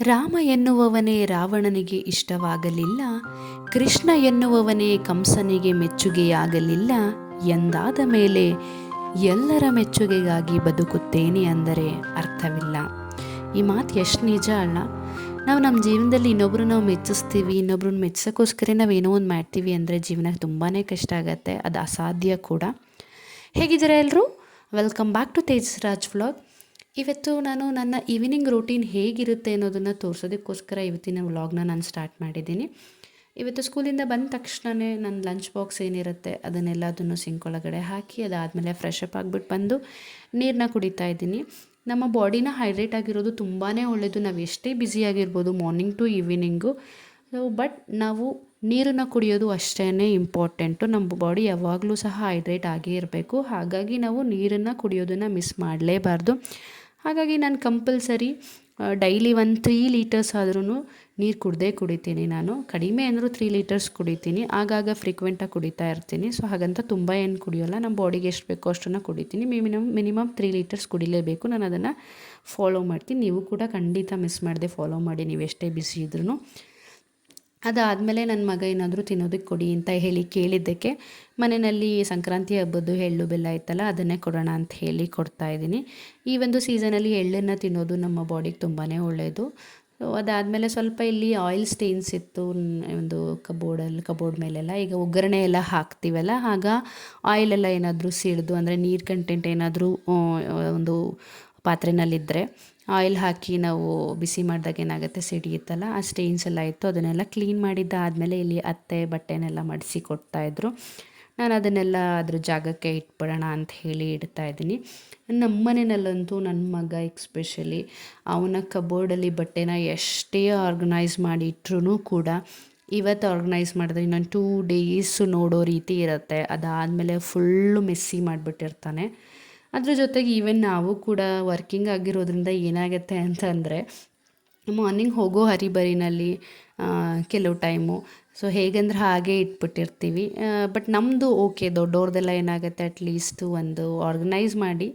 ರಾಮ ಎನ್ನುವವನೇ ರಾವಣನಿಗೆ ಇಷ್ಟವಾಗಲಿಲ್ಲ, ಕೃಷ್ಣ ಎನ್ನುವವನೇ ಕಂಸನಿಗೆ ಮೆಚ್ಚುಗೆಯಾಗಲಿಲ್ಲ ಎಂದಾದ ಮೇಲೆ ಎಲ್ಲರ ಮೆಚ್ಚುಗೆಗಾಗಿ ಬದುಕುತ್ತೇನೆ ಅಂದರೆ ಅರ್ಥವಿಲ್ಲ. ಈ ಮಾತು ಎಷ್ಟು ನಿಜ ಅಲ್ಲ. ನಾವು ನಮ್ಮ ಜೀವನದಲ್ಲಿ ನಾವು ಮೆಚ್ಚಿಸ್ತೀವಿ, ಇನ್ನೊಬ್ರನ್ನ ಮೆಚ್ಚೋಕ್ಕೋಸ್ಕರ ನಾವೇನೋ ಒಂದು ಮಾಡ್ತೀವಿ ಅಂದರೆ ಜೀವನ ತುಂಬಾ ಕಷ್ಟ ಆಗುತ್ತೆ, ಅದು ಅಸಾಧ್ಯ ಕೂಡ. ಹೇಗಿದ್ದೀರಾ ಎಲ್ಲರೂ? Welcome back to Tejas Raj vlog. ಇವತ್ತು ನಾನು ನನ್ನ ಈವ್ನಿಂಗ್ ರೂಟೀನ್ ಹೇಗಿರುತ್ತೆ ಅನ್ನೋದನ್ನು ತೋರಿಸೋದಕ್ಕೋಸ್ಕರ ಇವತ್ತಿನ ವ್ಲಾಗ್ನ ನಾನು ಸ್ಟಾರ್ಟ್ ಮಾಡಿದ್ದೀನಿ. ಇವತ್ತು ಸ್ಕೂಲಿಂದ ಬಂದ ತಕ್ಷಣವೇ ನನ್ನ ಲಂಚ್ ಬಾಕ್ಸ್ ಏನಿರುತ್ತೆ ಅದನ್ನೆಲ್ಲದನ್ನು ಸಿಂಕ್ ಒಳಗಡೆ ಹಾಕಿ ಅದಾದಮೇಲೆ ಫ್ರೆಶ್ ಅಪ್ ಆಗಿಬಿಟ್ಟು ಬಂದು ನೀರನ್ನ ಕುಡಿತಾ ಇದ್ದೀನಿ. ನಮ್ಮ ಬಾಡಿನ ಹೈಡ್ರೇಟ್ ಆಗಿರೋದು ತುಂಬಾ ಒಳ್ಳೆಯದು. ನಾವು ಎಷ್ಟೇ ಬ್ಯುಸಿಯಾಗಿರ್ಬೋದು ಮಾರ್ನಿಂಗ್ ಟು ಈವ್ನಿಂಗು, ಬಟ್ ನಾವು ನೀರನ್ನು ಕುಡಿಯೋದು ಅಷ್ಟೇ ಇಂಪಾರ್ಟೆಂಟು. ನಮ್ಮ ಬಾಡಿ ಯಾವಾಗಲೂ ಸಹ ಹೈಡ್ರೇಟ್ ಆಗೇ ಇರಬೇಕು. ಹಾಗಾಗಿ ನಾವು ನೀರನ್ನು ಕುಡಿಯೋದನ್ನು ಮಿಸ್ ಮಾಡಲೇಬಾರ್ದು. ಹಾಗಾಗಿ ನಾನು ಕಂಪಲ್ಸರಿ ಡೈಲಿ 3 ಲೀಟರ್ಸ್ ಆದ್ರೂ ನೀರು ಕುಡಿತೀನಿ. ನಾನು ಕಡಿಮೆ ಅಂದರೂ 3 ಲೀಟರ್ಸ್ ಕುಡಿತೀನಿ. ಆಗಾಗ ಫ್ರೀಕ್ವೆಂಟಾಗಿ ಕುಡಿತಾ ಇರ್ತೀನಿ. ಸೊ ಹಾಗಂತ ತುಂಬ ಏನು ಕುಡಿಯೋಲ್ಲ, ನಮ್ಮ ಬಾಡಿಗೆ ಎಷ್ಟು ಬೇಕೋ ಅಷ್ಟನ್ನು ಕುಡಿತೀನಿ. ಮಿನಿಮಮ್ 3 ಲೀಟರ್ಸ್ ಕುಡಿಲೇಬೇಕು. ನಾನು ಅದನ್ನು ಫಾಲೋ ಮಾಡ್ತೀನಿ. ನೀವು ಕೂಡ ಖಂಡಿತ ಮಿಸ್ ಮಾಡದೆ ಫಾಲೋ ಮಾಡಿ, ನೀವು ಎಷ್ಟೇ ಬಿಸಿ ಇದ್ರೂ. ಅದಾದಮೇಲೆ ನನ್ನ ಮಗ ಏನಾದರೂ ತಿನ್ನೋದಕ್ಕೆ ಕೊಡಿ ಅಂತ ಹೇಳಿ ಕೇಳಿದ್ದಕ್ಕೆ ಮನೆಯಲ್ಲಿ ಸಂಕ್ರಾಂತಿ ಹಬ್ಬದ್ದು ಎಳ್ಳು ಬೆಲ್ಲ ಇತ್ತಲ್ಲ, ಅದನ್ನೇ ಕೊಡೋಣ ಅಂತ ಹೇಳಿ ಕೊಡ್ತಾಯಿದ್ದೀನಿ. ಈ ಒಂದು ಸೀಸನಲ್ಲಿ ಎಳ್ಳನ್ನು ತಿನ್ನೋದು ನಮ್ಮ ಬಾಡಿಗೆ ತುಂಬಾ ಒಳ್ಳೆಯದು. ಅದಾದಮೇಲೆ ಸ್ವಲ್ಪ ಇಲ್ಲಿ ಆಯಿಲ್ ಸ್ಟೇನ್ಸ್ ಇತ್ತು ಒಂದು ಕಬೋರ್ಡ್ ಮೇಲೆಲ್ಲ. ಈಗ ಒಗ್ಗರಣೆ ಎಲ್ಲ ಹಾಕ್ತೀವಲ್ಲ, ಆಗ ಆಯಿಲೆಲ್ಲ ಏನಾದರೂ ಸಿಡಿದು ಅಂದರೆ ನೀರು ಕಂಟೆಂಟ್ ಏನಾದರೂ ಒಂದು ಪಾತ್ರೆನಲ್ಲಿದ್ದರೆ ಆಯಿಲ್ ಹಾಕಿ ನಾವು ಬಿಸಿ ಮಾಡಿದಾಗ ಏನಾಗುತ್ತೆ ಸಿಡಿಯುತ್ತಲ್ಲ, ಆ ಸ್ಟೇನ್ಸ್ ಎಲ್ಲ ಇತ್ತು. ಅದನ್ನೆಲ್ಲ ಕ್ಲೀನ್ ಮಾಡಿದ್ದಾದಮೇಲೆ ಇಲ್ಲಿ ಅತ್ತೆ ಬಟ್ಟೆನೆಲ್ಲ ಮಡಿಸಿ ಕೊಡ್ತಾಯಿದ್ರು. ನಾನು ಅದನ್ನೆಲ್ಲ ಅದ್ರ ಜಾಗಕ್ಕೆ ಇಟ್ಬಿಡೋಣ ಅಂತ ಹೇಳಿ ಇಡ್ತಾಯಿದ್ದೀನಿ. ನಮ್ಮ ಮನೆಯಲ್ಲಂತೂ ನನ್ನ ಮಗ ಎಕ್ಸ್ಪೆಷಲಿ ಅವನ ಕಬೋರ್ಡಲ್ಲಿ ಬಟ್ಟೆನ ಎಷ್ಟೇ ಆರ್ಗನೈಸ್ ಮಾಡಿ ಇಟ್ಟರೂ ಕೂಡ ಇವತ್ತು ಆರ್ಗನೈಸ್ ಮಾಡಿದ್ರೆ ಇನ್ನೊಂದು 2 ಡೇಸ್ ನೋಡೋ ರೀತಿ ಇರುತ್ತೆ. ಅದಾದಮೇಲೆ ಫುಲ್ಲು ಮೆಸ್ಸಿ ಮಾಡಿಬಿಟ್ಟಿರ್ತಾನೆ. ಅದ್ರ ಜೊತೆಗೆ ಈವನ್ ನಾವು ಕೂಡ ವರ್ಕಿಂಗ್ ಆಗಿರೋದ್ರಿಂದ ಏನಾಗುತ್ತೆ ಅಂತಂದರೆ ಮಾರ್ನಿಂಗ್ ಹೋಗೋ ಹರಿಬರಿನಲ್ಲಿ ಕೆಲವು ಟೈಮು ಸೊ ಹೇಗಂದ್ರೆ ಹಾಗೆ ಇಟ್ಬಿಟ್ಟಿರ್ತೀವಿ. ಬಟ್ ನಮ್ಮದು ಓಕೆ, ದೊಡ್ಡವ್ರದ್ದೆಲ್ಲ ಏನಾಗುತ್ತೆ ಅಟ್ಲೀಸ್ಟು ಒಂದು ಆರ್ಗನೈಸ್ ಮಾಡಿ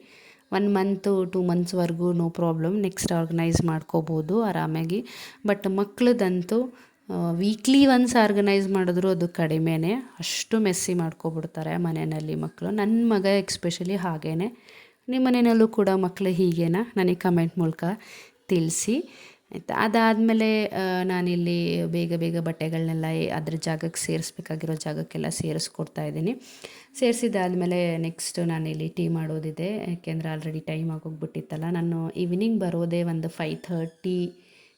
1 ಮಂತು 2 ಮಂತ್ಸ್ವರೆಗೂ ನೋ ಪ್ರಾಬ್ಲಮ್, ನೆಕ್ಸ್ಟ್ ಆರ್ಗನೈಸ್ ಮಾಡ್ಕೋಬೋದು ಆರಾಮಾಗಿ. ಬಟ್ ಮಕ್ಕಳದಂತೂ ವೀಕ್ಲಿ ಒನ್ಸ್ ಆರ್ಗನೈಸ್ ಮಾಡಿದ್ರು ಅದು ಕಡಿಮೆನೇ, ಅಷ್ಟು ಮೆಸ್ಸಿ ಮಾಡ್ಕೊಬಿಡ್ತಾರೆ ಮನೆಯಲ್ಲಿ ಮಕ್ಕಳು. ನನ್ನ ಮಗ ಎಕ್ಸ್ಪೆಷಲಿ ಹಾಗೇ. ನಿಮ್ಮ ಮನೆಯಲ್ಲೂ ಕೂಡ ಮಕ್ಕಳು ಹೀಗೇನಾ? ನನಗೆ ಕಮೆಂಟ್ ಮೂಲಕ ತಿಳಿಸಿ ಆಯಿತಾ. ಅದಾದಮೇಲೆ ನಾನಿಲ್ಲಿ ಬೇಗ ಬಟ್ಟೆಗಳನ್ನೆಲ್ಲ ಅದ್ರ ಜಾಗಕ್ಕೆ ಸೇರಿಸ್ಬೇಕಾಗಿರೋ ಜಾಗಕ್ಕೆಲ್ಲ ಸೇರಿಸ್ಕೊಡ್ತಾಯಿದ್ದೀನಿ. ಸೇರಿಸಿದಾದ್ಮೇಲೆ ನೆಕ್ಸ್ಟ್ ನಾನಿಲ್ಲಿ ಟೀ ಮಾಡೋದಿದೆ, ಯಾಕೆಂದರೆ ಆಲ್ರೆಡಿ ಟೈಮ್ ಆಗೋಗ್ಬಿಟ್ಟಿತ್ತಲ್ಲ. ನಾನು ಈವ್ನಿಂಗ್ ಬರೋದೇ ಒಂದು 5:30,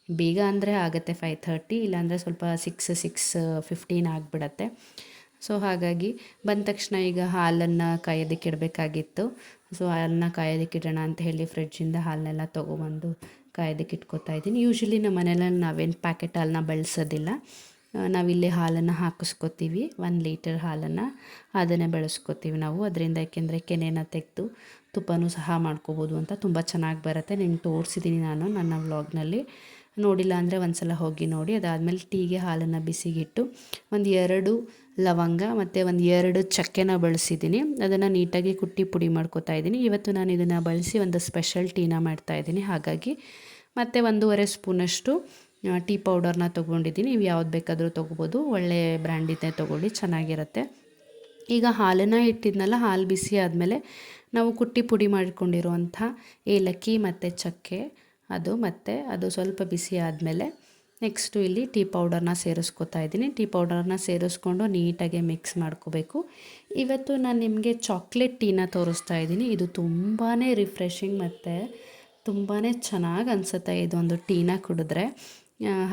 ಬೇಗ ಅಂದರೆ ಆಗುತ್ತೆ 5:30, ಇಲ್ಲಾಂದರೆ ಸ್ವಲ್ಪ 6:15 ಆಗಿಬಿಡತ್ತೆ. ಸೊ ಹಾಗಾಗಿ ಬಂದ ತಕ್ಷಣ ಈಗ ಹಾಲನ್ನು ಕಾಯೋದಕ್ಕೆ ಇಡಬೇಕಾಗಿತ್ತು. ಸೊ ಹಾಲನ್ನ ಕಾಯೋದಕ್ಕೆ ಇಡೋಣ ಅಂತ ಹೇಳಿ ಫ್ರಿಡ್ಜಿಂದ ಹಾಲನ್ನೆಲ್ಲ ತೊಗೊಬಂದು ಕಾಯೋದಕ್ಕೆ ಇಟ್ಕೊತಾ ಇದ್ದೀನಿ. ಯೂಶ್ವಲಿ ನಮ್ಮ ಮನೆಯಲ್ಲಿ ನಾವೇನು ಪ್ಯಾಕೆಟ್ ಹಾಲನ್ನ ಬಳಸೋದಿಲ್ಲ, ನಾವಿಲ್ಲೇ ಹಾಲನ್ನು ಹಾಕಿಸ್ಕೊತೀವಿ. 1 ಲೀಟರ್ ಹಾಲನ್ನು ಅದನ್ನೇ ಬೆಳೆಸ್ಕೊತೀವಿ ನಾವು. ಅದರಿಂದ ಯಾಕೆಂದರೆ ಕೆನೆನ ತೆಗೆದು ತುಪ್ಪನೂ ಸಹ ಮಾಡ್ಕೋಬೋದು ಅಂತ, ತುಂಬ ಚೆನ್ನಾಗಿ ಬರುತ್ತೆ. ನಿಮ್ಗೆ ತೋರಿಸಿದ್ದೀನಿ ನಾನು ನನ್ನ ವ್ಲಾಗ್ನಲ್ಲಿ, ನೋಡಿಲ್ಲ ಅಂದರೆ ಒಂದು ಸಲ ಹೋಗಿ ನೋಡಿ. ಅದಾದಮೇಲೆ ಟೀಗೆ ಹಾಲನ್ನು ಬಿಸಿಗಿಟ್ಟು 2 ಲವಂಗ ಮತ್ತು 2 ಚಕ್ಕೆನ ಬಳಸಿದ್ದೀನಿ. ಅದನ್ನು ನೀಟಾಗಿ ಕುಟ್ಟಿ ಪುಡಿ ಮಾಡ್ಕೊತಾ ಇದ್ದೀನಿ. ಇವತ್ತು ನಾನು ಇದನ್ನು ಬಳಸಿ ಒಂದು ಸ್ಪೆಷಲ್ ಟೀನ ಮಾಡ್ತಾಯಿದ್ದೀನಿ. ಹಾಗಾಗಿ ಮತ್ತು 1.5 ಸ್ಪೂನಷ್ಟು ಟೀ ಪೌಡರ್ನ ತೊಗೊಂಡಿದ್ದೀನಿ. ನೀವು ಯಾವ್ದು ಬೇಕಾದರೂ ತೊಗೋಬೋದು, ಒಳ್ಳೆ ಬ್ರ್ಯಾಂಡಿದ್ದೇ ತೊಗೊಳ್ಳಿ, ಚೆನ್ನಾಗಿರುತ್ತೆ. ಈಗ ಹಾಲನ್ನು ಇಟ್ಟಿದ್ನಲ್ಲ, ಹಾಲು ಬಿಸಿ ಆದಮೇಲೆ ನಾವು ಕುಟ್ಟಿ ಪುಡಿ ಮಾಡಿಕೊಂಡಿರುವಂಥ ಏಲಕ್ಕಿ ಮತ್ತು ಚಕ್ಕೆ ಅದು ಸ್ವಲ್ಪ ಬಿಸಿ ಆದಮೇಲೆ ನೆಕ್ಸ್ಟು ಇಲ್ಲಿ ಟೀ ಪೌಡರ್ನ ಸೇರಿಸ್ಕೊತಾ ಇದ್ದೀನಿ. ಟೀ ಪೌಡರ್ನ ಸೇರಿಸ್ಕೊಂಡು ನೀಟಾಗಿ ಮಿಕ್ಸ್ ಮಾಡ್ಕೋಬೇಕು. ಇವತ್ತು ನಾನು ನಿಮಗೆ ಚಾಕ್ಲೇಟ್ ಟೀನ ತೋರಿಸ್ತಾ ಇದ್ದೀನಿ. ಇದು ತುಂಬಾ ರಿಫ್ರೆಶಿಂಗ್ ಮತ್ತು ತುಂಬಾ ಚೆನ್ನಾಗಿ ಅನಿಸುತ್ತೆ ಇದೊಂದು ಟೀನ ಕುಡಿದ್ರೆ.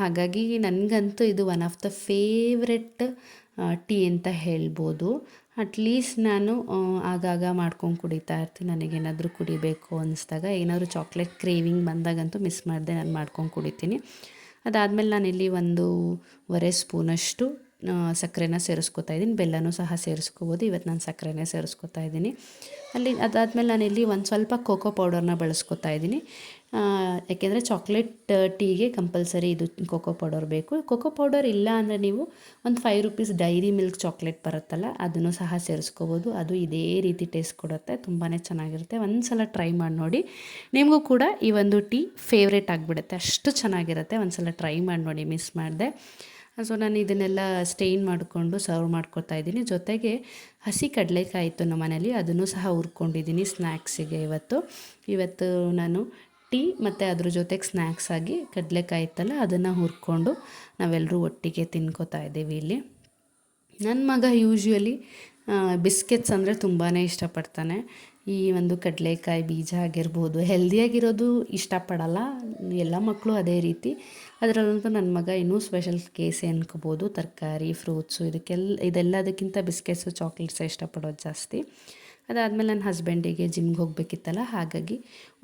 ಹಾಗಾಗಿ ನನಗಂತೂ ಇದು one of the favourite tea ಅಂತ ಹೇಳ್ಬೋದು. ಅಟ್ಲೀಸ್ಟ್ ನಾನು ಆಗಾಗ ಮಾಡ್ಕೊಂಡು ಕುಡಿತಾ ಇರ್ತೀನಿ. ನನಗೇನಾದರೂ ಕುಡಿಬೇಕು ಅನಿಸ್ದಾಗ, ಏನಾದರೂ ಚಾಕ್ಲೇಟ್ ಕ್ರೇವಿಂಗ್ ಬಂದಾಗಂತೂ ಮಿಸ್ ಮಾಡದೆ ನಾನು ಮಾಡ್ಕೊಂಡು ಕುಡಿತೀನಿ. ಅದಾದಮೇಲೆ ನಾನಿಲ್ಲಿ 1.5 ಸ್ಪೂನಷ್ಟು ಸಕ್ಕರೆನ ಸೇರಿಸ್ಕೊತಾ ಇದ್ದೀನಿ. ಬೆಲ್ಲನೂ ಸಹ ಸೇರಿಸ್ಕೋಬೋದು. ಇವತ್ತು ನಾನು ಸಕ್ಕರೆನೇ ಸೇರಿಸ್ಕೊತಾ ಇದ್ದೀನಿ. ಅದಾದಮೇಲೆ ನಾನಿಲ್ಲಿ ಒಂದು ಸ್ವಲ್ಪ ಕೋಕೋ ಪೌಡರ್ನ ಬಳಸ್ಕೊತಾ ಇದ್ದೀನಿ. ಯಾಕೆಂದರೆ ಚಾಕ್ಲೇಟ್ ಟೀಗೆ ಕಂಪಲ್ಸರಿ ಇದು ಕೊಕೋ ಪೌಡರ್ ಬೇಕು. ಕೊಕೋ ಪೌಡರ್ ಇಲ್ಲ ಅಂದರೆ ನೀವು ಒಂದು ₹5 ಡೈರಿ ಮಿಲ್ಕ್ ಚಾಕ್ಲೇಟ್ ಬರುತ್ತಲ್ಲ ಅದನ್ನು ಸಹ ಸೇರಿಸ್ಕೋಬೋದು. ಅದು ಇದೇ ರೀತಿ ಟೇಸ್ಟ್ ಕೊಡುತ್ತೆ, ತುಂಬಾ ಚೆನ್ನಾಗಿರುತ್ತೆ. ಒಂದು ಸಲ ಟ್ರೈ ಮಾಡಿ ನೋಡಿ, ನಿಮಗೂ ಕೂಡ ಈ ಒಂದು ಟೀ ಫೇವ್ರೇಟ್ ಆಗಿಬಿಡುತ್ತೆ, ಅಷ್ಟು ಚೆನ್ನಾಗಿರುತ್ತೆ. ಒಂದು ಸಲ ಟ್ರೈ ಮಾಡಿ ನೋಡಿ, ಮಿಸ್ ಮಾಡಿದೆ. ಸೊ ನಾನು ಇದನ್ನೆಲ್ಲ ಸ್ಟೇನ್ ಮಾಡಿಕೊಂಡು ಸರ್ವ್ ಮಾಡ್ಕೊತಾ ಇದ್ದೀನಿ. ಜೊತೆಗೆ ಹಸಿ ಕಡಲೆಕಾಯಿ ಇತ್ತು ನಮ್ಮ ಮನೇಲಿ, ಅದನ್ನು ಸಹ ಹುರ್ಕೊಂಡಿದ್ದೀನಿ ಸ್ನ್ಯಾಕ್ಸಿಗೆ. ಇವತ್ತು ನಾನು ಟೀ ಮತ್ತು ಅದ್ರ ಜೊತೆಗೆ ಸ್ನ್ಯಾಕ್ಸ್ ಆಗಿ ಕಡಲೆಕಾಯಿ ಇತ್ತಲ್ಲ ಅದನ್ನು ಹುರ್ಕೊಂಡು ನಾವೆಲ್ಲರೂ ಒಟ್ಟಿಗೆ ತಿನ್ಕೋತಾ ಇದ್ದೀವಿ ಇಲ್ಲಿ. ನನ್ನ ಮಗ ಯೂಶ್ವಲಿ ಬಿಸ್ಕೆಟ್ಸ್ ಅಂದರೆ ತುಂಬಾ ಇಷ್ಟಪಡ್ತಾನೆ. ಈ ಒಂದು ಕಡಲೆಕಾಯಿ ಬೀಜ ಆಗಿರ್ಬೋದು, ಹೆಲ್ದಿಯಾಗಿರೋದು ಇಷ್ಟಪಡಲ್ಲ, ಎಲ್ಲ ಮಕ್ಕಳು ಅದೇ ರೀತಿ. ಅದರಲ್ಲಂತೂ ನನ್ನ ಮಗ ಇನ್ನೂ ಸ್ಪೆಷಲ್ ಕೇಸೇ ಅನ್ಕೋಬೋದು. ತರಕಾರಿ, ಫ್ರೂಟ್ಸು ಇದೆಲ್ಲದಕ್ಕಿಂತ ಬಿಸ್ಕೆಟ್ಸು, ಚಾಕ್ಲೇಟ್ಸೇ ಇಷ್ಟಪಡೋದು ಜಾಸ್ತಿ. ಅದಾದಮೇಲೆ ನನ್ನ ಹಸ್ಬೆಂಡಿಗೆ ಜಿಮ್ಗೆ ಹೋಗಬೇಕಿತ್ತಲ್ಲ, ಹಾಗಾಗಿ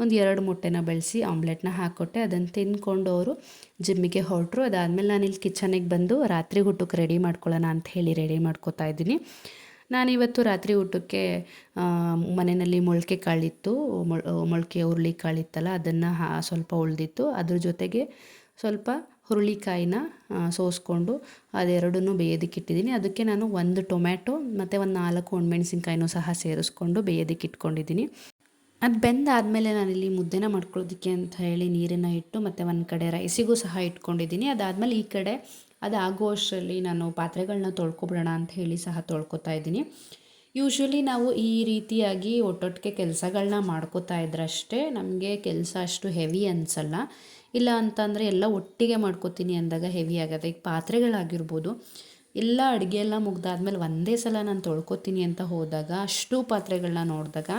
ಒಂದು 2 ಮೊಟ್ಟೆನ ಬೆಳೆಸಿ ಆಮ್ಲೆಟ್ನ ಹಾಕ್ಕೊಟ್ಟೆ. ಅದನ್ನು ತಿಂದ್ಕೊಂಡು ಅವರು ಜಿಮ್ಮಿಗೆ ಹೊರಟರು. ಅದಾದಮೇಲೆ ನಾನು ಇಲ್ಲಿ ಕಿಚನಿಗೆ ಬಂದು ರಾತ್ರಿ ಊಟಕ್ಕೆ ರೆಡಿ ಮಾಡ್ಕೊಳ್ಳೋಣ ಅಂತ ಹೇಳಿ ರೆಡಿ ಮಾಡ್ಕೋತಾ ಇದ್ದೀನಿ. ನಾನಿವತ್ತು ರಾತ್ರಿ ಊಟಕ್ಕೆ ಮನೆಯಲ್ಲಿ ಮೊಳಕೆ ಕಾಳಿತ್ತು, ಮೊಳಕೆ ಹುರುಳಿಕಾಳಿತ್ತಲ್ಲ ಅದನ್ನು ಸ್ವಲ್ಪ ಉಳಿದಿತ್ತು. ಅದ್ರ ಜೊತೆಗೆ ಸ್ವಲ್ಪ ಹುರುಳಿಕಾಯಿನ ಸೋಸ್ಕೊಂಡು ಅದೆರಡನ್ನೂ ಬೇಯೋದಕ್ಕಿಟ್ಟಿದ್ದೀನಿ. ಅದಕ್ಕೆ ನಾನು 1 ಟೊಮ್ಯಾಟೊ ಮತ್ತು ಒಂದು 4 ಒಣಮೆಣಸಿನ್ಕಾಯಿನೂ ಸಹ ಸೇರಿಸ್ಕೊಂಡು ಬೇಯೋದಕ್ಕಿಟ್ಕೊಂಡಿದ್ದೀನಿ. ಅದು ಬೆಂದಾದಮೇಲೆ ನಾನಿಲ್ಲಿ ಮುದ್ದೆನ ಮಾಡ್ಕೊಳ್ಳೋದಕ್ಕೆ ಅಂತ ಹೇಳಿ ನೀರನ್ನು ಇಟ್ಟು ಮತ್ತು ಒಂದು ಕಡೆ ರೈಸಿಗೂ ಸಹ ಇಟ್ಕೊಂಡಿದ್ದೀನಿ. ಅದಾದಮೇಲೆ ಈ ಕಡೆ ಅದಾಗುವಷ್ಟರಲ್ಲಿ ನಾನು ಪಾತ್ರೆಗಳನ್ನ ತೊಳ್ಕೊಬಿಡೋಣ ಅಂತ ಹೇಳಿ ಸಹ ತೊಳ್ಕೊತಾ ಇದ್ದೀನಿ. ಯೂಶ್ವಲಿ ನಾವು ಈ ರೀತಿಯಾಗಿ ಒಟ್ಟೊಟ್ಟಿಗೆ ಕೆಲಸಗಳನ್ನ ಮಾಡ್ಕೋತಾ ಇದ್ರಷ್ಟೇ ನಮಗೆ ಕೆಲಸ ಅಷ್ಟು ಹೆವಿ ಅನಿಸಲ್ಲ. ಇಲ್ಲ ಅಂತಂದರೆ ಎಲ್ಲ ಒಟ್ಟಿಗೆ ಮಾಡ್ಕೋತೀನಿ ಅಂದಾಗ ಹೆವಿ ಆಗುತ್ತೆ. ಈಗ ಪಾತ್ರೆಗಳಾಗಿರ್ಬೋದು, ಎಲ್ಲ ಅಡುಗೆ ಎಲ್ಲ ಮುಗ್ದಾದ್ಮೇಲೆ ಒಂದೇ ಸಲ ನಾನು ತೊಳ್ಕೊತೀನಿ ಅಂತ ಹೋದಾಗ ಅಷ್ಟು ಪಾತ್ರೆಗಳನ್ನ ನೋಡಿದಾಗ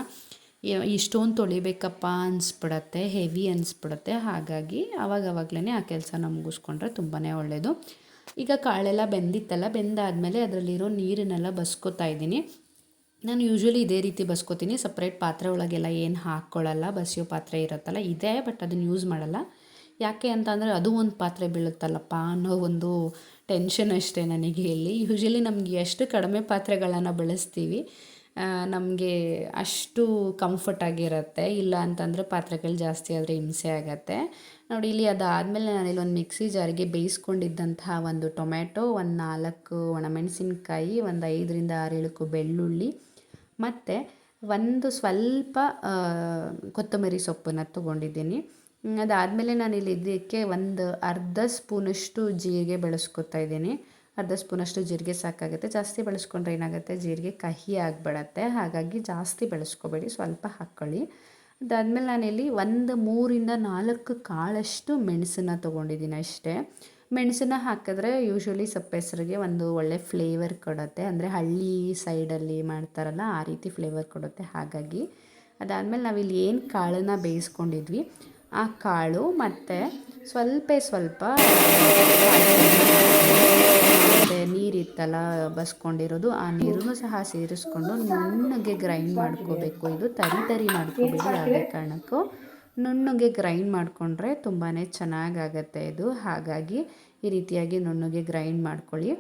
ಇಷ್ಟೊಂದು ತೊಳಿಬೇಕಪ್ಪ ಅನಿಸ್ಬಿಡತ್ತೆ, ಹೆವಿ ಅನಿಸ್ಬಿಡುತ್ತೆ. ಹಾಗಾಗಿ ಆವಾಗಲೇ ಆ ಕೆಲಸನ ಮುಗಿಸ್ಕೊಂಡ್ರೆ ತುಂಬಾ ಒಳ್ಳೆಯದು. ಈಗ ಕಾಳೆಲ್ಲ ಬೆಂದಿತ್ತಲ್ಲ, ಬೆಂದಾದಮೇಲೆ ಅದರಲ್ಲಿರೋ ನೀರನ್ನೆಲ್ಲ ಬಸ್ಕೋತಾ ಇದ್ದೀನಿ. ನಾನು ಯೂಶ್ವಲಿ ಇದೇ ರೀತಿ ಬಸ್ಕೋತೀನಿ, ಸಪ್ರೇಟ್ ಪಾತ್ರೆ ಒಳಗೆಲ್ಲ ಏನು ಹಾಕ್ಕೊಳ್ಳಲ್ಲ. ಬಸಿಯೋ ಪಾತ್ರೆ ಇರುತ್ತಲ್ಲ ಇದೆ, ಬಟ್ ಅದನ್ನು ಯೂಸ್ ಮಾಡಲ್ಲ. ಯಾಕೆ ಅಂತ ಅಂದರೆ ಅದು ಒಂದು ಪಾತ್ರೆ ಬೀಳುತ್ತಲ್ಲಪ್ಪ ಅನ್ನೋ ಒಂದು ಟೆನ್ಷನ್ ಅಷ್ಟೇ ನನಗೆ. ಇಲ್ಲಿ ಯೂಶ್ವಲಿ ನಮಗೆ ಎಷ್ಟು ಕಡಿಮೆ ಪಾತ್ರೆಗಳನ್ನು ಬಳಸ್ತೀವಿ, ನಮಗೆ ಅಷ್ಟು ಕಂಫರ್ಟ್ ಆಗಿರುತ್ತೆ. ಇಲ್ಲ ಅಂತಂದರೆ ಪಾತ್ರೆಗಳು ಜಾಸ್ತಿ ಆದರೆ ಹಿಂಸೆ ಆಗುತ್ತೆ ನೋಡಿ. ಇಲ್ಲಿ ಅದಾದಮೇಲೆ ನಾನಿಲ್ಲಿ ಒಂದು ಮಿಕ್ಸಿ ಜಾರಿಗೆ ಬೇಯಿಸ್ಕೊಂಡಿದ್ದಂತಹ ಒಂದು ಟೊಮ್ಯಾಟೊ, ಒಂದು 4 ಒಣಮೆಣಸಿನ್ಕಾಯಿ, ಒಂದು 5ರಿಂದ 6 ಇಳುಕು ಬೆಳ್ಳುಳ್ಳಿ ಮತ್ತು ಒಂದು ಸ್ವಲ್ಪ ಕೊತ್ತಂಬರಿ ಸೊಪ್ಪನ್ನು ತೊಗೊಂಡಿದ್ದೀನಿ. ಅದಾದಮೇಲೆ ನಾನಿಲ್ಲಿ ಇದಕ್ಕೆ ಒಂದು ಅರ್ಧ ಸ್ಪೂನಷ್ಟು ಜೀರಿಗೆ ಬಳಸ್ಕೊತಾ ಇದ್ದೀನಿ. ಅರ್ಧ ಸ್ಪೂನಷ್ಟು ಜೀರಿಗೆ ಸಾಕಾಗುತ್ತೆ. ಜಾಸ್ತಿ ಬೆಳೆಸ್ಕೊಂಡ್ರೆ ಏನಾಗುತ್ತೆ, ಜೀರಿಗೆ ಕಹಿ ಆಗಿಬಿಡತ್ತೆ. ಹಾಗಾಗಿ ಜಾಸ್ತಿ ಬೆಳೆಸ್ಕೋಬೇಡಿ, ಸ್ವಲ್ಪ ಹಾಕ್ಕೊಳ್ಳಿ. ಅದಾದಮೇಲೆ ನಾನಿಲ್ಲಿ ಒಂದು 3ರಿಂದ 4 ಕಾಳಷ್ಟು ಮೆಣಸನ್ನು ತೊಗೊಂಡಿದ್ದೀನಿ ಅಷ್ಟೇ. ಮೆಣಸನ್ನು ಹಾಕಿದ್ರೆ ಯೂಶ್ವಲಿ ಸಪ್ಪೆಸರಿಗೆ ಒಂದು ಒಳ್ಳೆ ಫ್ಲೇವರ್ ಕೊಡುತ್ತೆ. ಅಂದರೆ ಹಳ್ಳಿ ಸೈಡಲ್ಲಿ ಮಾಡ್ತಾರಲ್ಲ ಆ ರೀತಿ ಫ್ಲೇವರ್ ಕೊಡುತ್ತೆ. ಹಾಗಾಗಿ ಅದಾದಮೇಲೆ ನಾವಿಲ್ಲಿ ಏನು ಕಾಳನ್ನು ಬೇಯಿಸ್ಕೊಂಡಿದ್ವಿ ಆ ಕಾಳು ಮತ್ತು ಸ್ವಲ್ಪ ಮತ್ತು ನೀರಿತ್ತಲ್ಲ ಬಸ್ಕೊಂಡಿರೋದು, ಆ ನೀರನ್ನು ಸಹ ಸೇರಿಸ್ಕೊಂಡು ನುಣ್ಣಗೆ ಗ್ರೈಂಡ್ ಮಾಡ್ಕೋಬೇಕು. ಇದು ತರಿ ಮಾಡ್ಕೋಬೇಡಿ ಯಾವುದೇ ಕಾರಣಕ್ಕೂ. ನುಣ್ಣಗೆ ಗ್ರೈಂಡ್ ಮಾಡಿಕೊಂಡ್ರೆ ತುಂಬಾ ಚೆನ್ನಾಗಾಗತ್ತೆ ಇದು. ಹಾಗಾಗಿ ಈ ರೀತಿಯಾಗಿ ನುಣ್ಣಗೆ ಗ್ರೈಂಡ್ ಮಾಡ್ಕೊಳ್ಳಿ.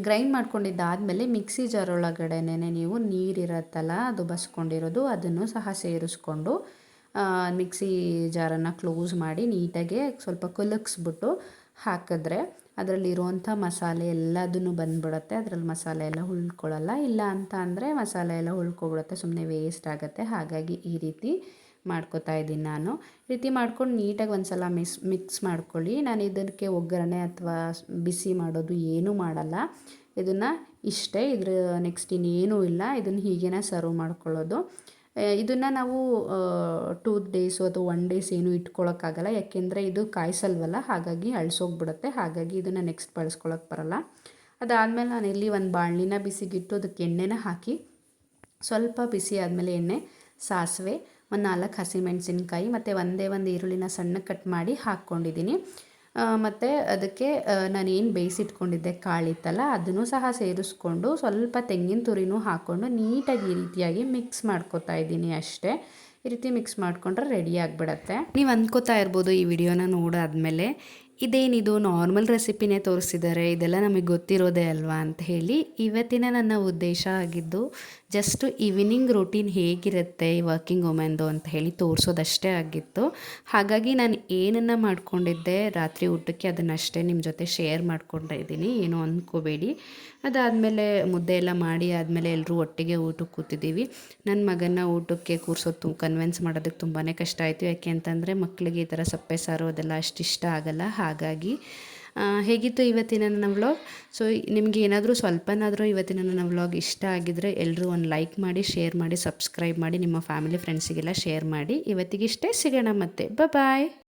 ಗ್ರೈಂಡ್ ಮಾಡ್ಕೊಂಡಿದ್ದಾದಮೇಲೆ ಮಿಕ್ಸಿ ಜಾರ್ ಒಳಗಡೆನೇ ನೀವು ನೀರಿರತ್ತಲ್ಲ ಅದು ಬಸ್ಕೊಂಡಿರೋದು ಅದನ್ನು ಸಹ ಸೇರಿಸ್ಕೊಂಡು ಮಿಕ್ಸಿ ಜಾರನ್ನು ಕ್ಲೋಸ್ ಮಾಡಿ ನೀಟಾಗಿ ಸ್ವಲ್ಪ ಕುಲುಕ್ಸ್ಬಿಟ್ಟು ಹಾಕಿದ್ರೆ ಅದರಲ್ಲಿರುವಂಥ ಮಸಾಲೆ ಎಲ್ಲದನ್ನು ಬಂದುಬಿಡುತ್ತೆ. ಅದರಲ್ಲಿ ಮಸಾಲೆ ಎಲ್ಲ ಉಳ್ಕೊಳ್ಳಲ್ಲ. ಇಲ್ಲ ಅಂತ ಅಂದರೆ ಮಸಾಲೆ ಎಲ್ಲ ಉಳ್ಕೊಬಿಡುತ್ತೆ, ಸುಮ್ಮನೆ ವೇಸ್ಟ್ ಆಗುತ್ತೆ. ಹಾಗಾಗಿ ಈ ರೀತಿ ಮಾಡ್ಕೋತಾ ಇದ್ದೀನಿ ನಾನು. ಈ ರೀತಿ ಮಾಡ್ಕೊಂಡು ನೀಟಾಗಿ ಒಂದು ಸಲ ಮಿಕ್ಸ್ ಮಾಡ್ಕೊಳ್ಳಿ. ನಾನು ಇದಕ್ಕೆ ಒಗ್ಗರಣೆ ಅಥವಾ ಬಿಸಿ ಮಾಡೋದು ಏನೂ ಮಾಡಲ್ಲ. ಇದನ್ನು ಇಷ್ಟೇ, ಇದ್ರ ನೆಕ್ಸ್ಟ್ ಇನ್ನೇನೂ ಇಲ್ಲ. ಇದನ್ನು ಹೀಗೇ ಸರ್ವ್ ಮಾಡ್ಕೊಳ್ಳೋದು. ಇದನ್ನು ನಾವು 2 ಡೇಸು ಅಥವಾ 1 ಡೇಸ್ ಏನೂ ಇಟ್ಕೊಳ್ಳೋಕ್ಕಾಗಲ್ಲ. ಯಾಕೆಂದರೆ ಇದು ಕಾಯಿಸಲ್ವಲ್ಲ, ಹಾಗಾಗಿ ಅಳಿಸೋಗ್ಬಿಡುತ್ತೆ. ಹಾಗಾಗಿ ಇದನ್ನು ನೆಕ್ಸ್ಟ್ ಬಳಸ್ಕೊಳ್ಳೋಕೆ ಬರಲ್ಲ. ಅದಾದಮೇಲೆ ನಾನಿಲ್ಲಿ ಒಂದು ಬಾಣಲಿನ ಬಿಸಿಗಿಟ್ಟು ಅದಕ್ಕೆ ಎಣ್ಣೆನ ಹಾಕಿ ಸ್ವಲ್ಪ ಬಿಸಿ ಆದಮೇಲೆ ಎಣ್ಣೆ, ಸಾಸಿವೆ, ಒಂದು 4 ಹಸಿಮೆಣಸಿನ್ಕಾಯಿ ಮತ್ತು ಒಂದು ಈರುಳ್ಳಿನ ಸಣ್ಣ ಕಟ್ ಮಾಡಿ ಹಾಕ್ಕೊಂಡಿದ್ದೀನಿ. ಮತ್ತು ಅದಕ್ಕೆ ನಾನೇನು ಬೇಯಿಸಿಟ್ಕೊಂಡಿದ್ದೆ ಕಾಳಿತ್ತಲ್ಲ ಅದನ್ನು ಸಹ ಸೇರಿಸ್ಕೊಂಡು ಸ್ವಲ್ಪ ತೆಂಗಿನ ತುರಿನೂ ಹಾಕ್ಕೊಂಡು ನೀಟಾಗಿ ಈ ರೀತಿಯಾಗಿ ಮಿಕ್ಸ್ ಮಾಡ್ಕೊತಾ ಇದ್ದೀನಿ ಅಷ್ಟೇ. ಈ ರೀತಿ ಮಿಕ್ಸ್ ಮಾಡಿಕೊಂಡ್ರೆ ರೆಡಿ ಆಗಿಬಿಡತ್ತೆ. ನೀವು ಅಂದ್ಕೋತಾ ಇರ್ಬೋದು ಈ ವಿಡಿಯೋನ ನೋಡಾದ್ಮೇಲೆ ಇದೇನಿದು ನಾರ್ಮಲ್ ರೆಸಿಪಿನೇ ತೋರಿಸಿದ್ದಾರೆ, ಇದೆಲ್ಲ ನಮಗೆ ಗೊತ್ತಿರೋದೇ ಅಲ್ವಾ ಅಂತ ಹೇಳಿ. ಇವತ್ತಿನ ನನ್ನ ಉದ್ದೇಶ ಆಗಿದ್ದು ಜಸ್ಟ್ ಈವ್ನಿಂಗ್ ರೂಟೀನ್ ಹೇಗಿರುತ್ತೆ ಈ ವರ್ಕಿಂಗ್ ವುಮೆನ್ದು ಅಂತ ಹೇಳಿ ತೋರಿಸೋದಷ್ಟೇ ಆಗಿತ್ತು. ಹಾಗಾಗಿ ನಾನು ಏನನ್ನು ಮಾಡ್ಕೊಂಡಿದ್ದೆ ರಾತ್ರಿ ಊಟಕ್ಕೆ ಅದನ್ನಷ್ಟೇ ನಿಮ್ಮ ಜೊತೆ ಶೇರ್ ಮಾಡ್ಕೊತಾ ಇದ್ದೀನಿ, ಏನೂ ಅಂದ್ಕೋಬೇಡಿ. ಅದಾದಮೇಲೆ ಮುದ್ದೆ ಎಲ್ಲ ಮಾಡಿ ಆದಮೇಲೆ ಎಲ್ಲರೂ ಒಟ್ಟಿಗೆ ಊಟಕ್ಕೆ ಕೂತಿದ್ದೀವಿ. ನನ್ನ ಮಗನ ಊಟಕ್ಕೆ ಕೂರಿಸೋದು ಕನ್ವಿನ್ಸ್ ಮಾಡೋದಕ್ಕೆ ತುಂಬಾ ಕಷ್ಟ ಆಯಿತು. ಯಾಕೆ ಅಂತಂದರೆ ಮಕ್ಕಳಿಗೆ ಈ ಥರ ಸಪ್ಪೆ ಸಾರು ಅದೆಲ್ಲ ಅಷ್ಟು ಇಷ್ಟ ಆಗಲ್ಲ. ಹಾಗಾಗಿ ಹೇಗಿತ್ತು ಇವತ್ತಿನ ನನ್ನ ವ್ಲಾಗ್? ಸೊ ನಿಮಗೆ ಏನಾದರೂ ಸ್ವಲ್ಪನಾದರೂ ಇವತ್ತಿನ ನನ್ನ ವ್ಲಾಗ್ ಇಷ್ಟ ಆಗಿದ್ದರೆ ಎಲ್ಲರೂ ಒಂದು ಲೈಕ್ ಮಾಡಿ, ಶೇರ್ ಮಾಡಿ, ಸಬ್ಸ್ಕ್ರೈಬ್ ಮಾಡಿ, ನಿಮ್ಮ ಫ್ಯಾಮಿಲಿ ಫ್ರೆಂಡ್ಸಿಗೆಲ್ಲ ಶೇರ್ ಮಾಡಿ. ಇವತ್ತಿಗಿಷ್ಟೇ, ಸಿಗೋಣ ಮತ್ತೆ. ಬಾಯ್.